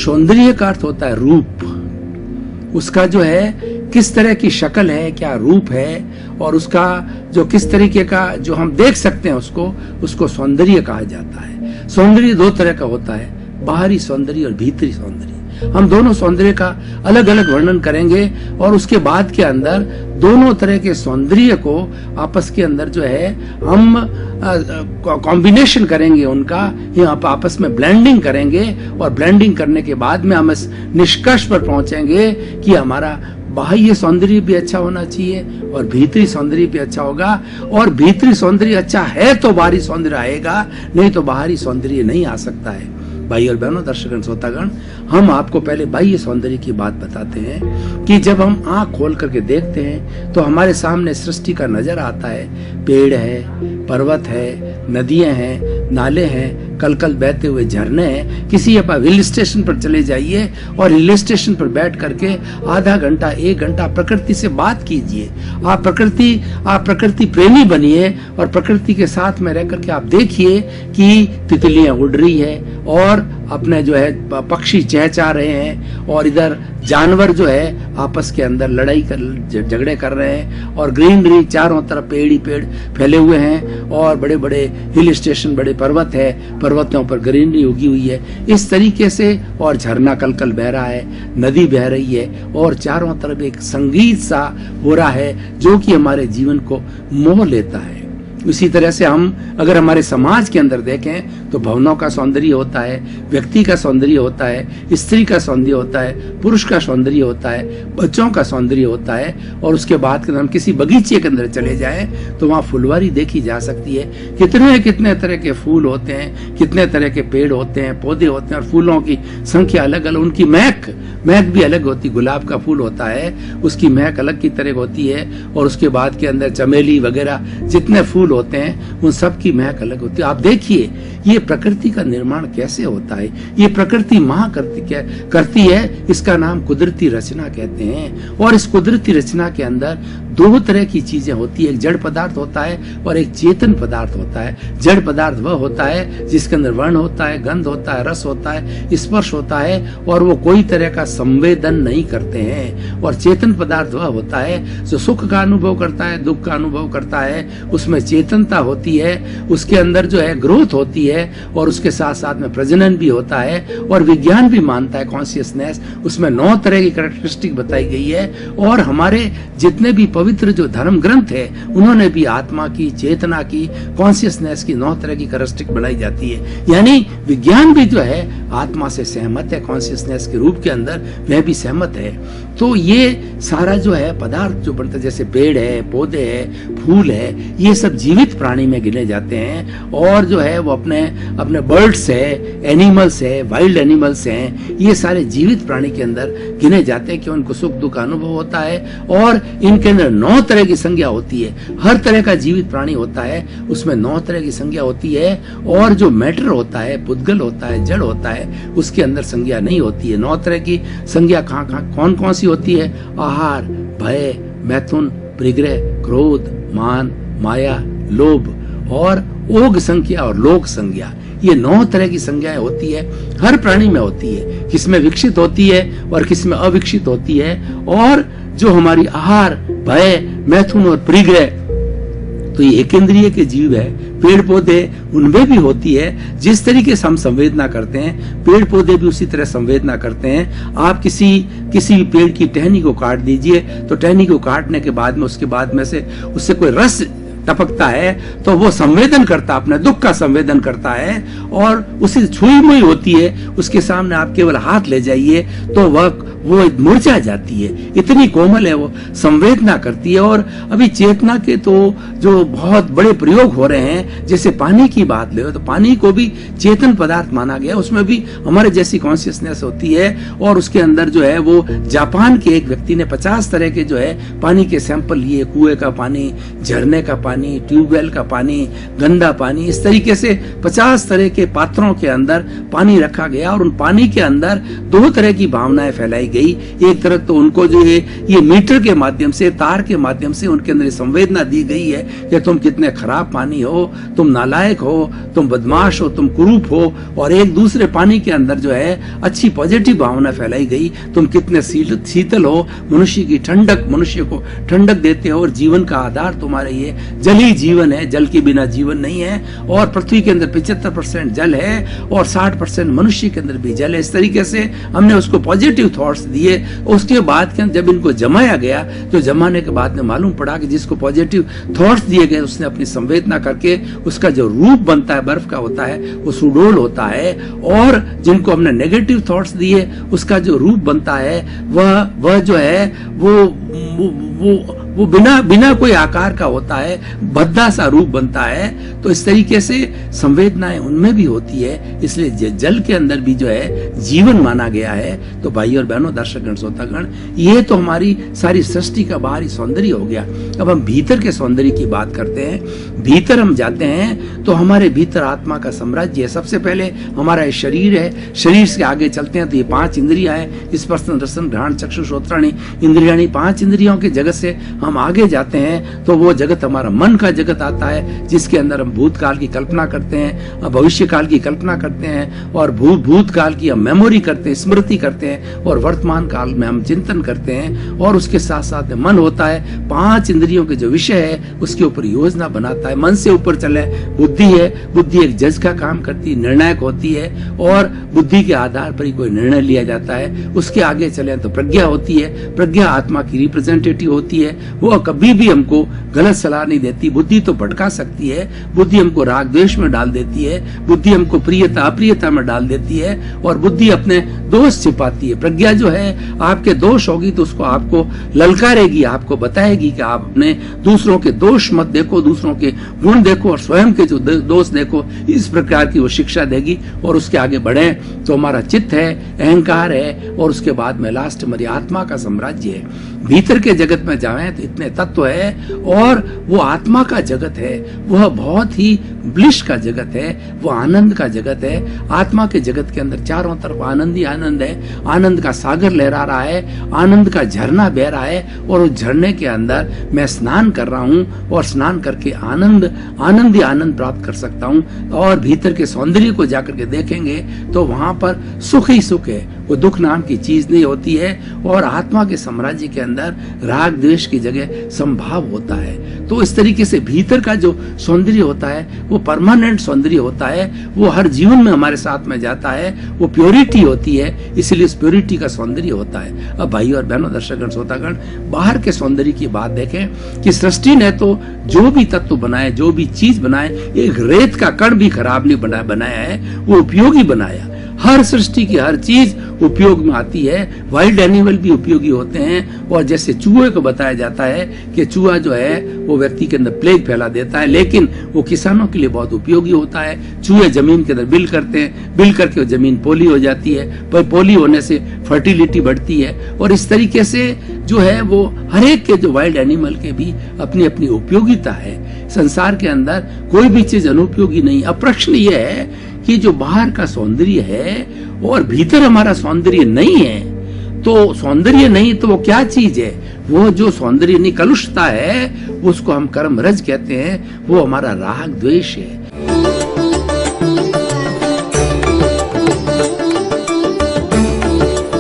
सौंदर्य का अर्थ होता है रूप, उसका जो है किस तरह की शक्ल है, क्या रूप है, और उसका जो किस तरीके का जो हम देख सकते हैं उसको सौंदर्य कहा जाता है। सौंदर्य दो तरह का होता है, बाहरी सौंदर्य और भीतरी सौंदर्य। हम दोनों सौंदर्य का अलग अलग वर्णन करेंगे और उसके बाद के अंदर दोनों तरह के सौंदर्य को आपस के अंदर जो है हम कॉम्बिनेशन करेंगे, उनका आपस में ब्लेंडिंग करेंगे, और ब्लेंडिंग करने के बाद में हम इस निष्कर्ष पर पहुंचेंगे कि हमारा बाह्य सौंदर्य भी अच्छा होना चाहिए और भीतरी सौंदर्य भी अच्छा होगा, और भीतरी सौंदर्य अच्छा है तो बाहरी सौंदर्य आएगा, नहीं तो बाहरी सौंदर्य नहीं आ सकता है। भाई और बहनों, दर्शकगण, श्रोतागण, हम आपको पहले बाह्य सौंदर्य की बात बताते हैं कि जब हम आंख खोल करके देखते हैं तो हमारे सामने सृष्टि का नजर आता है। पेड़ है, पर्वत है, नदियां हैं, नाले हैं, कल कल बहते हुए झरने हैं। किसी आप हिल स्टेशन पर चले जाइए और हिल स्टेशन पर बैठ करके आधा घंटा 1 घंटा प्रकृति से बात कीजिए। आप प्रकृति प्रेमी बनिए और प्रकृति के साथ में रह करके आप देखिए कि तितलियां उड़ रही है और अपने जो है पक्षी चहचहा रहे हैं, और इधर जानवर जो है आपस के अंदर झगड़े कर रहे हैं, और ग्रीनरी चारों तरफ पेड़ ही पेड़ फैले हुए हैं, और बड़े बड़े हिल स्टेशन, बड़े पर्वत है, पर्वतों पर ग्रीनरी उगी हुई है इस तरीके से, और झरना कल कल बह रहा है, नदी बह रही है, और चारों तरफ एक संगीत सा हो रहा है जो कि हमारे जीवन को मोह लेता है। इसी तरह से हम अगर हमारे समाज के अंदर देखें तो भवनों का सौंदर्य होता है, व्यक्ति का सौंदर्य होता है, स्त्री का सौंदर्य होता है, पुरुष का सौंदर्य होता है, बच्चों का सौंदर्य होता है, और उसके बाद हम किसी बगीचे के अंदर चले जाएं तो वहाँ फुलवारी देखी जा सकती है। कितने तरह के फूल होते हैं, कितने तरह के पेड़ होते हैं, पौधे होते हैं, और फूलों की संख्या अलग अलग, उनकी महक भी अलग होती। गुलाब का फूल होता है, उसकी महक अलग की तरह होती है, और उसके बाद के अंदर चमेली वगैरह जितने फूल होते हैं उन सब की महक अलग होती है। आप देखिए ये प्रकृति का निर्माण कैसे होता है, ये प्रकृति माँ करती है। इसका नाम कुदरती रचना कहते हैं, और इस कुदरती रचना के अंदर दो तरह की चीजें होती है, एक जड़ पदार्थ होता है और एक चेतन पदार्थ होता है। जड़ पदार्थ वह होता है जिसके अंदर वर्ण होता है, गंध होता है, रस होता है, स्पर्श होता है, और वो कोई तरह का संवेदन नहीं करते हैं। और चेतन पदार्थ वह होता है जो सुख का अनुभव करता है, दुख का अनुभव करता है, उसमें चेतनता होती है, उसके अंदर जो है ग्रोथ होती है, और उसके साथ साथ में प्रजनन भी होता है, और विज्ञान भी मानता है कॉन्शियसनेस, उसमें 9 तरह की कैरेक्टरिस्टिक बताई गई है। और हमारे जितने भी पवित्र जो धर्म ग्रंथ है उन्होंने भी आत्मा की, चेतना की, कॉन्शियसनेस की 9 तरह की कैरेक्टरिस्टिक बनाई जाती है। यानी विज्ञान भी जो है आत्मा से सहमत है, कॉन्शियसनेस के रूप के अंदर वह भी सहमत है। तो ये सारा जो है पदार्थ जो बनता है, जैसे पेड़ है, पौधे है, फूल है, ये सब जीवित प्राणी में गिने जाते हैं, और जो है वो अपने बर्ड्स है, एनिमल्स है, वाइल्ड एनिमल्स हैं, ये सारे जीवित प्राणी के अंदर गिने जाते हैं कि उनको सुख दुख का अनुभव होता है। और इनके अंदर 9 तरह की संज्ञा होती है। हर तरह का जीवित प्राणी होता है, उसमें 9 तरह की संज्ञा होती है, और जो मैटर होता है, पुद्गल होता है, जड़ होता है, उसके अंदर संज्ञा नहीं होती है। 9 तरह की संज्ञा कौन कौन सी होती है? आहार, भय, मैथुन, परिग्रह, क्रोध, मान, माया, लोभ, और ओग संज्ञा और लोक संज्ञा। ये 9 तरह की संज्ञाएं होती है, हर प्राणी में होती है, किसमें विकसित होती है और किसमें अविकसित होती है। और जो हमारी आहार, भय, मैथुन और परिग्रह, तो ये एक इंद्रिय के जीव है। पेड़ पौधे उनमें भी होती है, जिस तरीके से हम संवेदना करते हैं पेड़ पौधे भी उसी तरह संवेदना करते हैं। आप किसी भी पेड़ की टहनी को काट दीजिए तो टहनी को काटने के बाद में उसके बाद में से उससे कोई रस टपकता है तो वो संवेदन करता, अपने दुख का संवेदन करता है, और उसी छुई मुई होती है, उसके सामने आप केवल हाथ ले जाइए तो वो मुरझा जाती है। इतनी कोमल है, वो संवेदना करती है। और अभी चेतना के तो जो बहुत बड़े प्रयोग हो रहे हैं, जैसे पानी की बात ले तो पानी को भी चेतन पदार्थ माना गया, उसमें भी हमारे जैसी कॉन्शियसनेस होती है। और उसके अंदर जो है वो जापान के एक व्यक्ति ने 50 तरह के जो है पानी के सैंपल लिए, कुएं का पानी, झरने का पानी, ट्यूबवेल का पानी, गंदा पानी, इस तरीके से 50 तरह के पात्रों के अंदर पानी रखा गया, और उन पानी के अंदर 2 तरह की भावनाएं फैलाई गई। गई। एक तरफ तो उनको जो है ये मीटर के माध्यम से, तार के माध्यम से उनके अंदर संवेदना दी गई है कि तुम कितने खराब पानी हो, तुम नालायक हो, तुम बदमाश हो, तुम कुरूप हो, और एक दूसरे पानी के अंदर जो है अच्छी पॉजिटिव भावना फैलाई गई, तुम कितने शीतल हो, मनुष्य की ठंडक, मनुष्य को ठंडक देते हो, और जीवन का आधार तुम्हारे ये जल ही जीवन है, जल के बिना जीवन नहीं है, और पृथ्वी के अंदर 75% जल है और 60% मनुष्य के अंदर भी जल है। इस तरीके से हमने उसको पॉजिटिव थॉट्स दिए। उसके बाद जब इनको जमाया गया, तो जमाने के बाद में मालूम पड़ा कि जिसको पॉजिटिव थॉट्स दिए गए उसने अपनी संवेदना करके उसका जो रूप बनता है बर्फ का होता है वो सुडोल होता है, और जिनको हमने नेगेटिव थॉट्स दिए उसका जो रूप बनता है वह जो है वो बिना कोई आकार का होता है, भद्दा सा रूप बनता है। तो इस तरीके से संवेदनाएं उनमें भी होती है, इसलिए जल के अंदर भी जो है जीवन माना गया है। तो भाई और बहनों, दर्शकगण, श्रोतागण, ये तो हमारी सारी सृष्टि का बाहरी सौंदर्य हो गया। अब हम भीतर के सौंदर्य की बात करते हैं। भीतर हम जाते हैं तो हमारे भीतर आत्मा का साम्राज्य है। सबसे पहले हमारा शरीर है, शरीर से आगे चलते हैं तो ये 5 इंद्रियां हैं, स्पर्श रसन घ्राण चक्षु श्रोत्राणि इंद्रियाणि। 5 इंद्रियों के जगत से हम आगे जाते हैं तो वो जगत हमारा मन का जगत आता है, जिसके अंदर हम भूतकाल की कल्पना करते हैं, भविष्य काल की कल्पना करते हैं, और भूतकाल की हम मेमोरी करते हैं, स्मृति करते हैं, और वर्तमान काल में हम चिंतन करते हैं। और उसके साथ साथ मन होता है, 5 इंद्रियों के जो विषय है उसके ऊपर योजना बनाता है। मन से ऊपर चले बुद्धि है, बुद्धि एक जज का काम करती है, निर्णायक होती है, और बुद्धि के आधार पर ही कोई निर्णय लिया जाता है। उसके आगे चले तो प्रज्ञा होती है, प्रज्ञा आत्मा की रिप्रेजेंटेटिव होती है, वो कभी भी हमको गलत सलाह नहीं देती। बुद्धि तो भटका सकती है, बुद्धि हमको राग द्वेष में डाल देती है, बुद्धि हमको प्रियता अप्रियता में डाल देती है, और बुद्धि अपने दोष छिपाती है। प्रज्ञा जो है आपके दोष होगी तो उसको आपको ललकारेगी, आपको बताएगी कि आप अपने दूसरों के दोष मत देखो, दूसरों के गुण देखो, और स्वयं के जो दोष देखो। इस प्रकार की वो शिक्षा देगी, और उसके आगे बढ़े तो हमारा चित्त है, अहंकार है, और उसके बाद में लास्ट हमारी आत्मा का साम्राज्य है। भीतर के जगत में जाएं तो इतने तत्व है, और वो आत्मा का जगत है, वह बहुत ही ब्लिश का जगत है, वो आनंद का जगत है। आत्मा के जगत के अंदर चारों तरफ आनंद ही आनंद है, आनंद का सागर लहरा रहा है, आनंद का झरना बह रहा है, और उस झरने के अंदर मैं स्नान कर रहा हूँ, और स्नान करके आनंद ही आनंद प्राप्त कर सकता हूँ। और भीतर के सौंदर्य को जाकर के देखेंगे तो वहां पर सुख ही सुख है, वो दुख नाम की चीज नहीं होती है। और आत्मा के साम्राज्य के अंदर राग द्वेष की जगह संभाव होता है। तो इस तरीके से भीतर का जो सौंदर्य होता है वो परमानेंट सौंदर्य होता है, वो हर जीवन में हमारे साथ में जाता है, वो प्योरिटी होती है, इसलिए इस प्योरिटी का सौंदर्य होता है। अब भाई और बहनों, दर्शकगण, श्रोतागण, बाहर के सौंदर्य की बात देखें कि सृष्टि ने तो जो भी तत्व बनाए, जो भी चीज बनाए, एक रेत का कण भी खराब नहीं बनाया है, वो उपयोगी बनाया। हर सृष्टि की हर चीज उपयोग में आती है। वाइल्ड एनिमल भी उपयोगी होते हैं, और जैसे चूहे को बताया जाता है कि चूहा जो है वो व्यक्ति के अंदर प्लेग फैला देता है, लेकिन वो किसानों के लिए बहुत उपयोगी होता है। चूहे जमीन के अंदर बिल करते हैं, बिल करके वो जमीन पोली हो जाती है, पर पोली होने से फर्टिलिटी बढ़ती है। और इस तरीके से जो है वो हर एक के जो वाइल्ड एनिमल के भी अपनी अपनी उपयोगिता है। संसार के अंदर कोई भी चीज अनुपयोगी नहीं। अब प्रश्न ये है कि जो बाहर का सौंदर्य है और भीतर हमारा सौंदर्य नहीं है, तो सौंदर्य नहीं तो वो क्या चीज है? वो जो सौंदर्य नहीं, कलुषता है, उसको हम कर्म रज कहते हैं, वो हमारा राग द्वेष है।